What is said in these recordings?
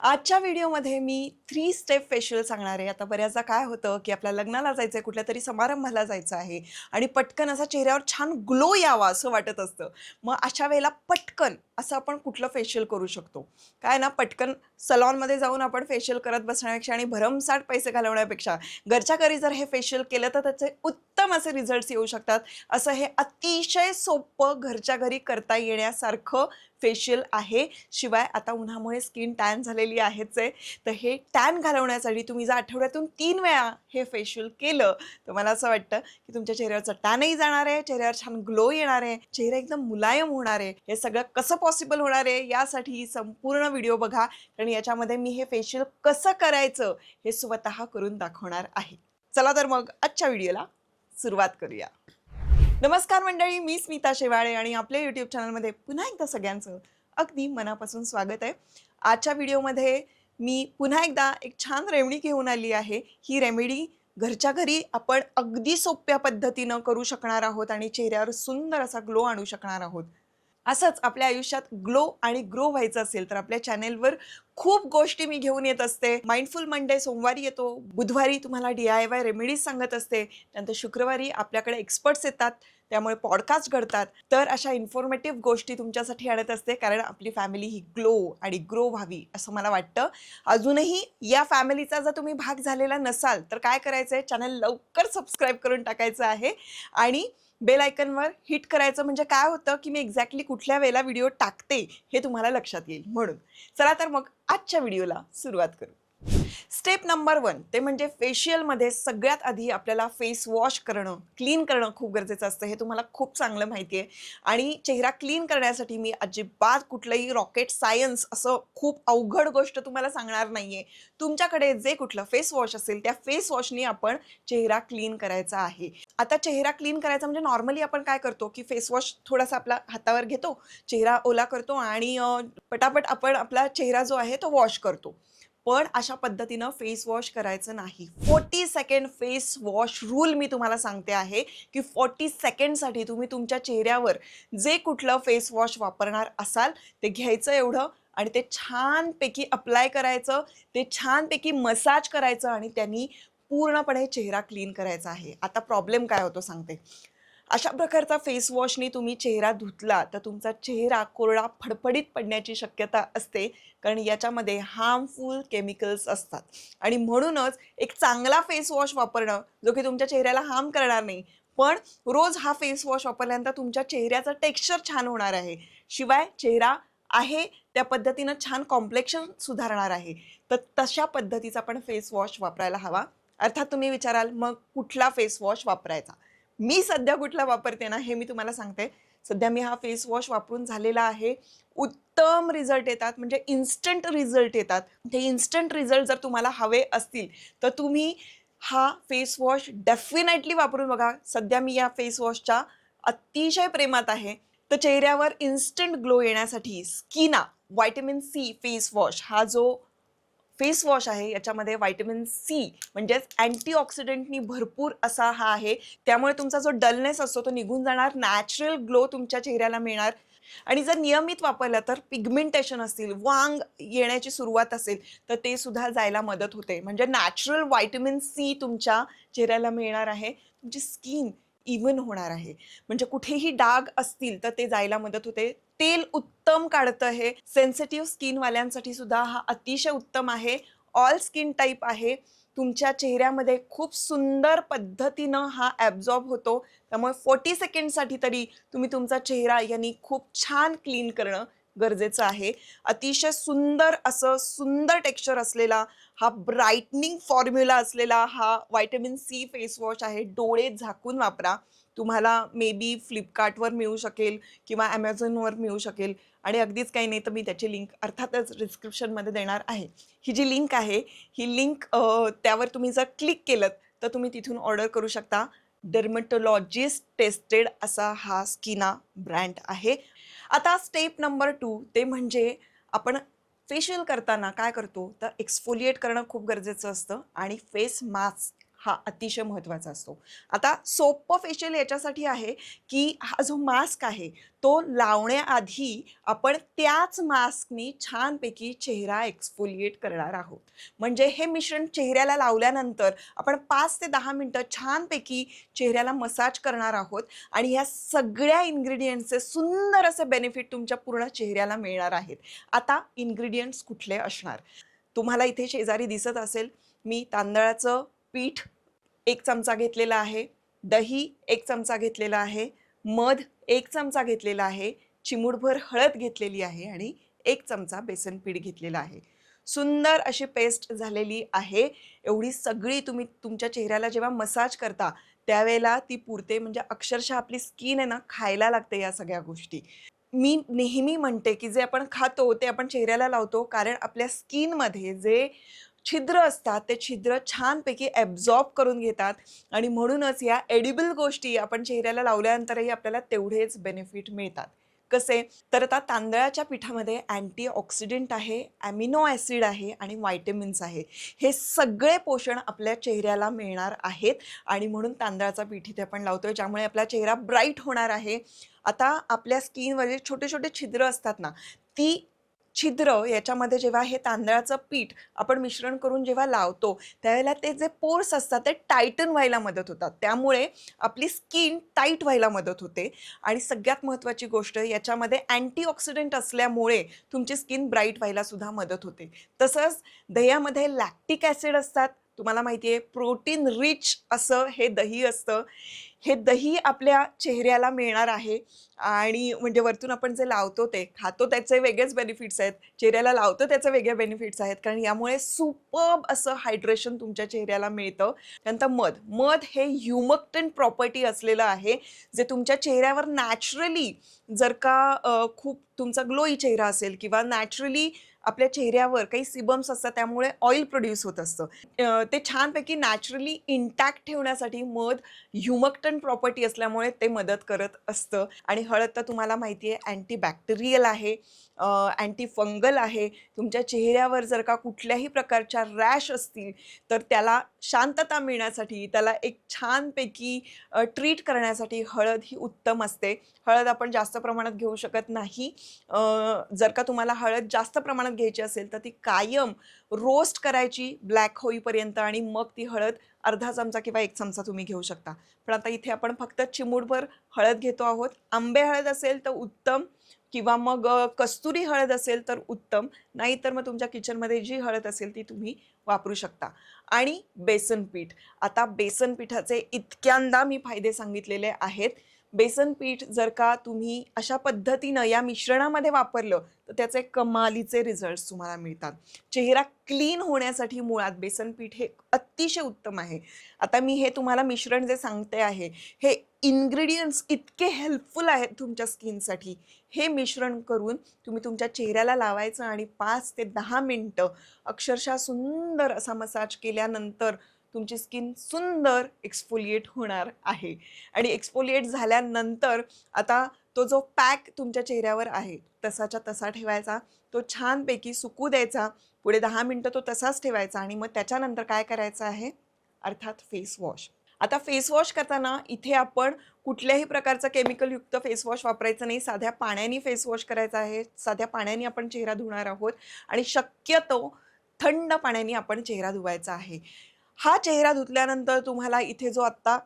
आजच्या व्हिडिओमध्ये मी 3 step facial सांगणार आहे. आता बऱ्याचदा काय होतं, की आपल्या लग्नाला जायचं आहे, कुठल्यातरी समारंभाला जायचं आहे आणि पटकन असा चेहऱ्यावर छान ग्लो यावा असं वाटत असतं. मग अशा वेळेला पटकन असं आपण कुठलं फेशियल करू शकतो? काय ना, पटकन सलॉनमध्ये जाऊन आपण फेशियल करत बसण्यापेक्षा आणि भरमसाठ पैसे घालवण्यापेक्षा घरच्या घरी जर हे फेशियल केलं तर त्याचे उत्तम असे रिझल्ट्स येऊ शकतात. असं हे अतिशय सोपं घरच्या घरी करता येण्यासारखं फेशियल आहे. शिवाय आता उन्हामुळे स्किन टॅन झालेली आहेच आहे. तर हे टॅन घालवण्यासाठी तुम्ही जर आठवड्यातून 3 वेळा हे फेशियल केलं, तर मला असं वाटतं, की तुमच्या चेहऱ्यावरचा टॅनही जाणार आहे, चेहऱ्यावर छान ग्लो येणार आहे, चेहरा एकदम मुलायम होणार आहे. हे सगळं कसं पॉसिबल होणार आहे, यासाठी संपूर्ण व्हिडिओ बघा. कारण याच्यामध्ये मी हे फेशियल कसं करायचं, हे स्वतः करून दाखवणार आहे. चला तर मग आजच्या व्हिडिओला सुरुवात करूया. नमस्कार मंडळी, मी स्मिता शेवाळे आणि आपल्या यूट्यूब चॅनलमध्ये पुन्हा एकदा सगळ्यांचं अगदी मनापासून स्वागत आहे. आजच्या व्हिडिओमध्ये मी पुन्हा एकदा एक छान रेमेडी घेऊन आली आहे. ही रेमेडी घरच्या घरी आपण अगदी सोप्या पद्धतीनं करू शकणार आहोत आणि चेहऱ्यावर सुंदर असा ग्लो आणू शकणार आहोत. असंच आपल्या आयुष्यात ग्लो आणि ग्रो व्हायचं असेल तर आपल्या चॅनेलवर खूप गोष्टी मी घेऊन येत असते. माइंडफुल मंडे सोमवारी येतो, बुधवारी तुम्हाला DIY रेमेडीज सांगत असते, त्यानंतर शुक्रवारी आपल्याकडे एक्सपर्ट्स येतात, त्यामुळे पॉडकास्ट घडतात. तर अशा इन्फॉर्मेटिव्ह गोष्टी तुमच्यासाठी आणत असते, कारण आपली फॅमिली ही ग्लो आणि ग्रो व्हावी असं मला वाटतं. अजूनही या फॅमिलीचा जर तुम्ही भाग झालेला नसाल तर काय करायचं आहे, चॅनल लवकर सबस्क्राईब करून टाकायचं आहे आणि बेल आयकनवर हिट करायचं. म्हणजे काय होतं, की मी एक्झॅक्टली कुठल्या वेळेला व्हिडिओ टाकते हे तुम्हाला लक्षात येईल म्हणून. चला तर मग आजच्या व्हिडिओला सुरुवात करू. स्टेप नंबर 1 ते म्हणजे फेशियलमध्ये सगळ्यात आधी आपल्याला फेस वॉश करणं, क्लीन करणं खूप गरजेचं असतं. हे तुम्हाला खूप चांगलं माहिती आहे. आणि चेहरा क्लीन करण्यासाठी मी अजिबात कुठलंही रॉकेट सायन्स असं खूप अवघड गोष्ट तुम्हाला सांगणार नाहीये. तुमच्याकडे जे कुठलं फेस वॉश असेल त्या फेस वॉशनी आपण चेहरा क्लीन करायचा आहे. आता चेहरा क्लीन करायचा म्हणजे नॉर्मली आपण काय करतो, की फेस वॉश थोडासा आपला हातावर घेतो, चेहरा ओला करतो आणि पटापट आपण आपला चेहरा जो आहे तो वॉश करतो. पण अशा पद्धतीनं फेस वॉश करायचं नाही. 40 सेकंड फेस वॉश रूल मी तुम्हाला सांगते आहे, की 40 सेकंडसाठी तुम्ही तुमच्या चेहऱ्यावर जे कुठलं फेस वॉश वापरणार असाल ते घ्यायचं एवढं आणि ते छानपैकी अप्लाय करायचं, ते छानपैकी मसाज करायचं आणि त्यांनी पूर्णपणे चेहरा क्लीन करायचा आहे. आता प्रॉब्लेम काय होतो सांगते. अशा प्रकारचा फेस वॉशनी तुम्ही चेहरा धुतला तर तुमचा चेहरा कोरडा फडफडीत पडण्याची शक्यता असते, कारण याच्यामध्ये हार्मफुल केमिकल्स असतात. आणि म्हणूनच एक चांगला फेस वॉश वापरणं, जो की तुमच्या चेहऱ्याला हार्म करणार नाही, पण रोज हा फेस वॉश वापरल्यानंतर तुमच्या चेहऱ्याचं टेक्स्चर छान होणार आहे. शिवाय चेहरा आहे त्या पद्धतीनं छान कॉम्प्लेक्शन सुधारणार आहे. तर तशा पद्धतीचा पण फेस वॉश वापरायला हवा. अर्थात तुम्ही विचाराल, मग कुठला फेस वॉश वापरायचा? मी सध्या कुठला वापरते ना, हे मी तुम्हाला सांगते. सध्या मी हा फेस वॉश वापरून झालेला आहे. उत्तम रिझल्ट येतात, म्हणजे इन्स्टंट रिझल्ट येतात. ते इन्स्टंट रिझल्ट जर तुम्हाला हवे असतील, तर तुम्ही हा फेस वॉश डेफिनेटली वापरून बघा. सध्या मी या फेस वॉशच्या अतिशय प्रेमात आहे. तर चेहऱ्यावर इन्स्टंट ग्लो येण्यासाठी स्किना व्हिटॅमिन सी फेस वॉश हा जो फेस वॉश आहे, याच्यामध्ये व्हिटॅमिन सी म्हणजेच अँटीऑक्सिडंटनी भरपूर असा हा आहे. त्यामुळे तुमचा जो डलनेस असतो तो निघून जाणार, नॅचरल ग्लो तुमच्या चेहऱ्याला मिळणार. आणि जर नियमित वापरलं तर पिगमेंटेशन असतील, वांग येण्याची सुरुवात असेल, तर ते सुद्धा जायला मदत होते. म्हणजे नॅचरल व्हिटॅमिन सी तुमच्या चेहऱ्याला मिळणार आहे. तुमची स्किन इव्हन होणार आहे. म्हणजे कुठेही डाग असतील तर ते जायला मदत होते. तेल उत्तम काढतं हे. सेन्सिटिव्ह स्किनवाल्यांसाठी सुद्धा हा अतिशय उत्तम आहे. ऑल स्किन टाइप आहे. तुमच्या चेहऱ्यामध्ये खूप सुंदर पद्धतीनं हा ॲब्झॉर्ब होतो. त्यामुळे 40 सेकंडसाठी तरी तुम्ही तुमचा चेहरा यांनी खूप छान क्लीन करणं गरजेचं आहे. अतिशय सुंदर असं सुंदर टेक्स्चर असलेला हा ब्राईटनिंग फॉर्म्युला असलेला हा व्हिटॅमिन सी फेस वॉश आहे. डोळे झाकून वापरा. तुम्हाला मे बी Flipkartवर मिळू शकेल किंवा Amazonवर मिळू शकेल आणि अगदीच काही नाही तर मी त्याची लिंक अर्थातच डिस्क्रिप्शनमध्ये देणार आहे. ही जी लिंक आहे, ही लिंक त्यावर तुम्ही जर क्लिक केलंत तर तुम्ही तिथून ऑर्डर करू शकता. डर्मेटोलॉजिस्ट टेस्टेड असा हा स्किना ब्रँड आहे. आता स्टेप नंबर 2 ते म्हणजे आपण फेशियल करताना काय करतो, तर एक्सफोलिएट करणं खूप गरजेचं असतं आणि फेस मास्क हा अतिशय महत्त्वाचा असतो. आता सोपं फेशियल याच्यासाठी आहे, की हा जो मास्क आहे, तो लावण्याआधी आपण त्याच मास्कनी छानपैकी चेहरा एक्सफोलिएट करणार आहोत. म्हणजे हे मिश्रण चेहऱ्याला लावल्यानंतर आपण 5 ते 10 मिनिटं छानपैकी चेहऱ्याला मसाज करणार आहोत आणि ह्या सगळ्या इन्ग्रीडियंट्सचे सुंदर असे बेनिफिट तुमच्या पूर्ण चेहऱ्याला मिळणार आहेत. आता इन्ग्रीडियंट्स कुठले असणार? तुम्हाला इथे शेजारी दिसत असेल, मी तांदळाचं पीठ 1 चमचा घेतलेला आहे, दही 1 चमचा घेतलेला आहे, मध 1 चमचा घेतलेला आहे, चिमूटभर हळद घेतलेली आहे आणि 1 चमचा बेसन पीठ घेतलेलं आहे. सुंदर अशी पेस्ट झालेली आहे. एवढी सगळी तुम्ही तुमच्या चेहऱ्याला जेव्हा मसाज करता, त्यावेळेला ती पुरते. म्हणजे अक्षरशः आपली स्किन आहे ना, खायला लागते या सगळ्या गोष्टी. मी नेहमी म्हणते, की जे आपण खातो ते आपण चेहऱ्याला लावतो, कारण आपल्या स्किनमध्ये जे छिद्र असतात ते छिद्र छानपैकी ॲब्झॉर्ब करून घेतात आणि म्हणूनच या एडिबल गोष्टी आपण चेहऱ्याला लावल्यानंतरही आपल्याला तेवढेच बेनिफिट मिळतात. कसे? तर आता तांदळाच्या पिठामध्ये अँटीऑक्सिडंट आहे, ॲमिनो ॲसिड आहे आणि व्हिटॅमिन्स आहे. हे सगळे पोषण आपल्या चेहऱ्याला मिळणार आहेत आणि म्हणून तांदळाचा पीठ इथे आपण लावतोय, ज्यामुळे आपला चेहरा ब्राईट होणार आहे. आता आपल्या स्किनवर छोटे-छोटे छिद्र असतात ना, ती छिद्र याच्यामध्ये जेव्हा हे तांदळाचं पीठ आपण मिश्रण करून जेव्हा लावतो, त्यावेळेला ते जे पोर्स असतात ते टायटन व्हायला मदत होतात. त्यामुळे आपली स्किन टाईट व्हायला मदत होते आणि सगळ्यात महत्त्वाची गोष्ट याच्यामध्ये अँटीऑक्सिडंट असल्यामुळे तुमची स्किन ब्राईट व्हायला सुद्धा मदत होते. तसंच दह्यामध्ये लॅक्टिक ॲसिड असतात. तुम्हाला माहिती आहे प्रोटीन रिच असं हे दही असतं. हे दही आपल्या चेहऱ्याला मिळणार आहे आणि म्हणजे वरतून आपण जे लावतो ते खातो त्याचे वेगळेच बेनिफिट्स आहेत, चेहऱ्याला लावतो त्याचे वेगळे बेनिफिट्स आहेत, कारण यामुळे सुपर्ब असं हायड्रेशन तुमच्या चेहऱ्याला मिळतं. त्यानंतर मध. मध हे ह्युमक्टंट प्रॉपर्टी असलेलं आहे, जे तुमच्या चेहऱ्यावर नॅचरली जर का खूप तुमचा ग्लोई चेहरा असेल किंवा नॅचरली आपल्या चेहऱ्यावर काही सिबम्स असतात त्यामुळे ऑइल प्रोड्यूस होत असतं. ते छानपैकी नॅचरली इंटॅक्ट ठेवण्यासाठी मध ह्युमक्टन प्रॉपर्टी असल्यामुळे ते मदत करत असतं. आणि हळद तर तुम्हाला माहिती आहे अँटीबॅक्टेरियल आहे, अँटी फंगल आहे. तुमच्या चेहऱ्यावर जर का कुठल्याही प्रकारच्या रॅश असतील तर त्याला शांतता मिळण्यासाठी, त्याला एक छानपैकी ट्रीट करण्यासाठी हळद ही उत्तम असते. हळद आपण जास्त प्रमाणात घेऊ शकत नाही. जर का तुम्हाला हळद जास्त प्रमाणात घ्यायची असेल तर ती कायम रोस्ट करायची ब्लॅक होईपर्यंत आणि मग ती हळद अर्धा चमचा किंवा 1 चमचा तुम्ही घेऊ शकता. पण आता इथे आपण फक्त चिमूटभर हळद घेतो आहोत. आंबे हळद असेल तर उत्तम किंवा मग कस्तुरी हळद असेल तर उत्तम. नाहीतर मग तुमच्या किचनमध्ये जी हळद असेल ती तुम्ही वापरू शकता. आणि बेसन पीठ. आता बेसन पिठाचे इतक्यांदा मी फायदे सांगितलेले आहेत. बेसन पीठ जर का तुम्ही अशा पद्धतीनं या मिश्रणामध्ये वापरलं तर त्याचे कमालीचे रिझल्ट्स तुम्हाला मिळतात. चेहरा क्लीन होण्यासाठी मुळात बेसन पीठ हे अतिशय उत्तम आहे. आता मी हे तुम्हाला मिश्रण जे सांगते आहे, हे इन्ग्रीडियंट्स इतके हेल्पफुल आहेत तुमच्या स्किनसाठी. हे मिश्रण करून तुम्ही तुमच्या चेहऱ्याला लावायचं आणि 5 ते 10 मिनिटं अक्षरशः सुंदर असा मसाज केल्यानंतर तुमची स्किन सुंदर एक्सफोलिएट होणार आहे. आणि एक्सफोलिएट झाल्यानंतर आता तो जो पॅक तुमच्या चेहऱ्यावर आहे तसाच्या तसा ठेवायचा, तो छानपैकी सुकू द्यायचा. पुढे 10 मिनिटं तो तसाच ठेवायचा आणि मग त्याच्यानंतर काय करायचं आहे, अर्थात फेस वॉश. आता फेस वॉश करताना इथे आपण कुठल्याही प्रकारचं केमिकलयुक्त फेस वॉश वापरायचं नाही. साध्या पाण्याने फेस वॉश करायचा आहे. साध्या पाण्याने आपण चेहरा धुणार आहोत आणि शक्यतो थंड पाण्याने आपण चेहरा धुवायचा आहे. हा चेहरा धुतल्यानंतर तुम्हाला इथे जो आत्ता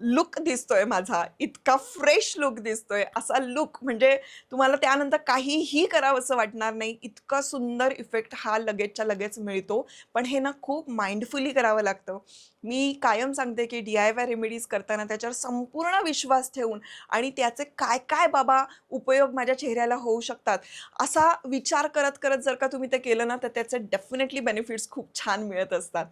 लुक दिसतोय माझा, इतका फ्रेश लुक दिसतोय, असा लुक म्हणजे तुम्हाला त्यानंतर काहीही करावंसं वाटणार नाही. इतका सुंदर इफेक्ट हा लगेचच्या लगेच मिळतो. पण हे ना खूप माइंडफुली करावं लागतं. मी कायम सांगते की DIY रेमेडीज करताना त्याच्यावर संपूर्ण विश्वास ठेवून आणि त्याचे काय काय बाबा उपयोग माझ्या चेहऱ्याला होऊ शकतात, असा विचार करत करत जर का तुम्ही ते केलं ना तर त्याचे डेफिनेटली बेनिफिट्स खूप छान मिळत असतात.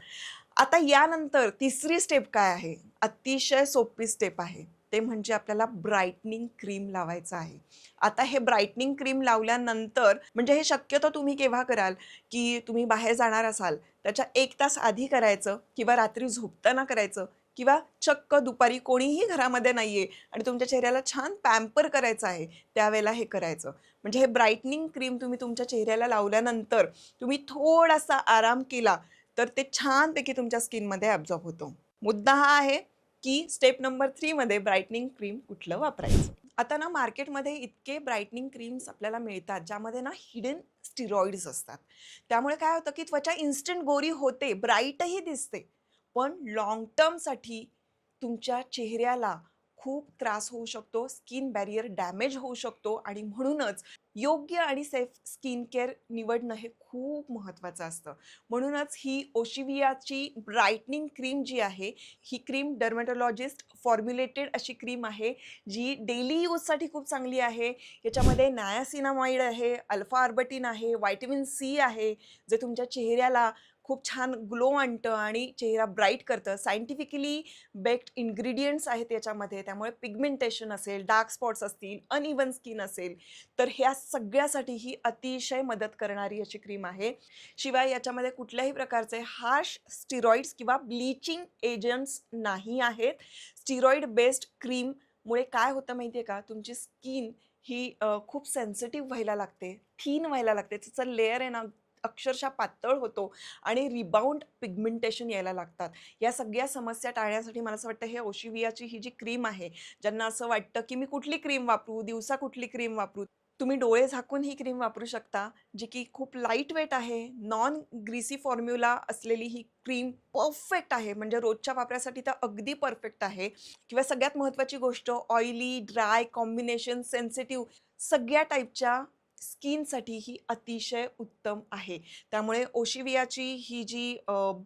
आता यानंतर तिसरी स्टेप काय आहे? अतिशय सोपी स्टेप आहे. ते म्हणजे आपल्याला ब्राइटनिंग क्रीम लावायचं आहे. आता हे ब्राइटनिंग क्रीम लावल्यानंतर म्हणजे हे शक्यतो तुम्ही केव्हा कराल, की तुम्ही बाहेर जाणार असाल त्याच्या 1 तास आधी करायचं किंवा रात्री झोपताना करायचं किंवा चक्क दुपारी कोणीही घरामध्ये नाहीये आणि तुमच्या चेहऱ्याला छान पॅम्पर करायचं आहे, त्यावेळेला हे करायचं. म्हणजे हे ब्राइटनिंग क्रीम तुम्ही तुमच्या चेहऱ्याला लावल्यानंतर तुम्ही थोडासा आराम केला तर ते छानपैकी तुमच्या स्किनमध्ये ॲब्झॉर्ब होतं. मुद्दा हा आहे की स्टेप नंबर 3 मध्ये ब्राईटनिंग क्रीम कुठलं वापरायचं. आता ना मार्केटमध्ये इतके ब्राईटनिंग क्रीम्स आपल्याला मिळतात ज्यामध्ये ना हिडन स्टिरॉइड्स असतात. त्यामुळे काय होतं की त्वचा इन्स्टंट गोरी होते, ब्राईटही दिसते. पण लाँग टर्मसाठी तुमच्या चेहऱ्याला खूप त्रास होऊ शकतो, स्किन बॅरियर डॅमेज होऊ शकतो आणि म्हणूनच योग्य आणि सेफ स्किन केअर निवडणं हे खूप महत्त्वाचं असतं. म्हणूनच ही ओशिवियाची ब्राईटनिंग क्रीम जी आहे, ही क्रीम डर्मेटोलॉजिस्ट फॉर्म्युलेटेड अशी क्रीम आहे, जी डेली यूजसाठी खूप चांगली आहे. याच्यामध्ये नायासिनामाइड आहे, अल्फा आर्बटिन आहे, व्हिटॅमिन सी आहे, जे तुमच्या चेहऱ्याला खूप छान ग्लो आणतं आणि चेहरा ब्राईट करतं. सायंटिफिकली बेक्ड इन्ग्रीडियंट्स आहेत याच्यामध्ये, त्यामुळे पिगमेंटेशन असेल, डार्क स्पॉट्स असतील, अनइव्हन स्किन असेल, तर ह्या सगळ्यासाठी ही अतिशय मदत करणारी अशी क्रीम आहे. शिवाय याच्यामध्ये कुठल्याही प्रकारचे हार्श स्टिरॉइड्स किंवा ब्लीचिंग एजंट्स नाही आहेत. स्टिरॉइड बेस्ड क्रीममुळे काय होतं माहिती आहे का, तुमची स्किन ही खूप सेन्सिटिव्ह व्हायला लागते, थिन व्हायला लागते. तिचं लेयर आहे ना अक्षरशः पातळ होतो आणि रिबाउंड पिगमेंटेशन यायला लागतात. या सगळ्या समस्या टाळण्यासाठी मला असं वाटतं हे ओशिवियाची ही जी क्रीम आहे, ज्यांना असं वाटतं की मी कुठली क्रीम वापरू, दिवसा कुठली क्रीम वापरू, तुम्ही डोळे झाकून ही क्रीम वापरू शकता, जी की खूप लाईट वेट आहे. नॉन ग्रीसी फॉर्म्युला असलेली ही क्रीम परफेक्ट आहे. म्हणजे रोजच्या वापरासाठी तर अगदी परफेक्ट आहे. किंवा सगळ्यात महत्त्वाची गोष्ट, ऑइली, ड्राय कॉम्बिनेशन, सेन्सिटिव्ह सगळ्या टाईपच्या स्किनसाठी ही अतिशय उत्तम आहे. त्यामुळे ओशिवियाची ही जी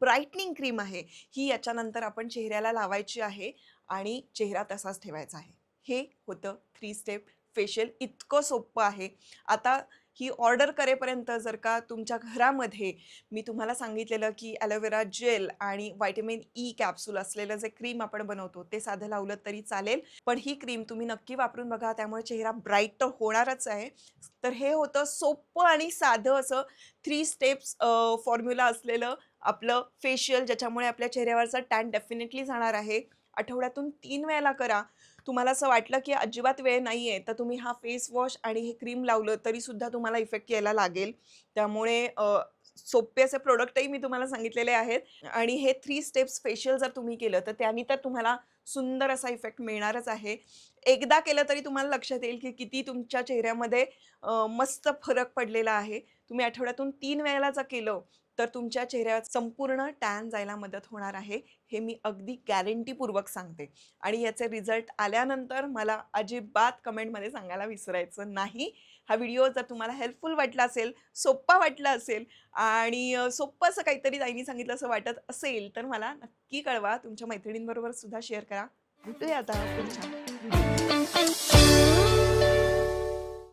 ब्राईटनिंग क्रीम आहे, ही याच्यानंतर आपण चेहऱ्याला लावायची आहे आणि चेहरा तसाच ठेवायचा आहे. हे होतं 3 स्टेप फेशियल. इतकं सोपं आहे. आता ही ऑर्डर करेपर्यंत जर का तुमच्या घरामध्ये मी तुम्हाला सांगितलेलं की ॲलोवेरा जेल आणि व्हिटॅमिन ई कॅप्सूल असलेलं जे क्रीम आपण बनवतो ते साधं लावलं तरी चालेल. पण ही क्रीम तुम्ही नक्की वापरून बघा, त्यामुळे चेहरा ब्राईट तर होणारच आहे. तर हे होतं सोपं आणि साधं असं 3 स्टेप्स फॉर्म्युला असलेलं आपलं फेशियल, ज्याच्यामुळे आपल्या चेहऱ्यावरचा टॅन डेफिनेटली जाणार आहे. आठवड्यातून 3 वेळेला करा. तुम्हाला असं वाटलं की अजिबात वेळ नाहीये, तर तुम्ही हा फेस वॉश आणि हे क्रीम लावलं तरीसुद्धा तुम्हाला इफेक्ट यायला लागेल. त्यामुळे सोपे असे प्रॉडक्टही मी तुम्हाला सांगितलेले आहेत आणि हे 3 स्टेप्स फेशियल जर तुम्ही केलं, तर त्यानी तर तुम्हाला सुंदर असा इफेक्ट मिळणारच आहे. एकदा केलं तरी तुम्हाला लक्षात येईल की किती तुमच्या चेहऱ्यामध्ये मस्त फरक पडलेला आहे. तुम्ही आठवड्यातून 3 वेळेला जर केलं, तर तुमच्या चेहऱ्यावर संपूर्ण टॅन जायला मदत होणार आहे. हे मी अगदी गॅरंटीपूर्वक सांगते. आणि याचे रिझल्ट आल्यानंतर मला अजिबात कमेंटमध्ये सांगायला विसरायचं नाही. हा व्हिडिओ जर तुम्हाला हेल्पफुल वाटला असेल, सोप्पा वाटला असेल आणि सोप्पं असं काहीतरी ताईंनी सांगितलं असं वाटत असेल, तर मला नक्की कळवा. तुमच्या मैत्रिणींबरोबर सुद्धा शेअर करा. भेटूया आता पुढच्या व्हिडिओ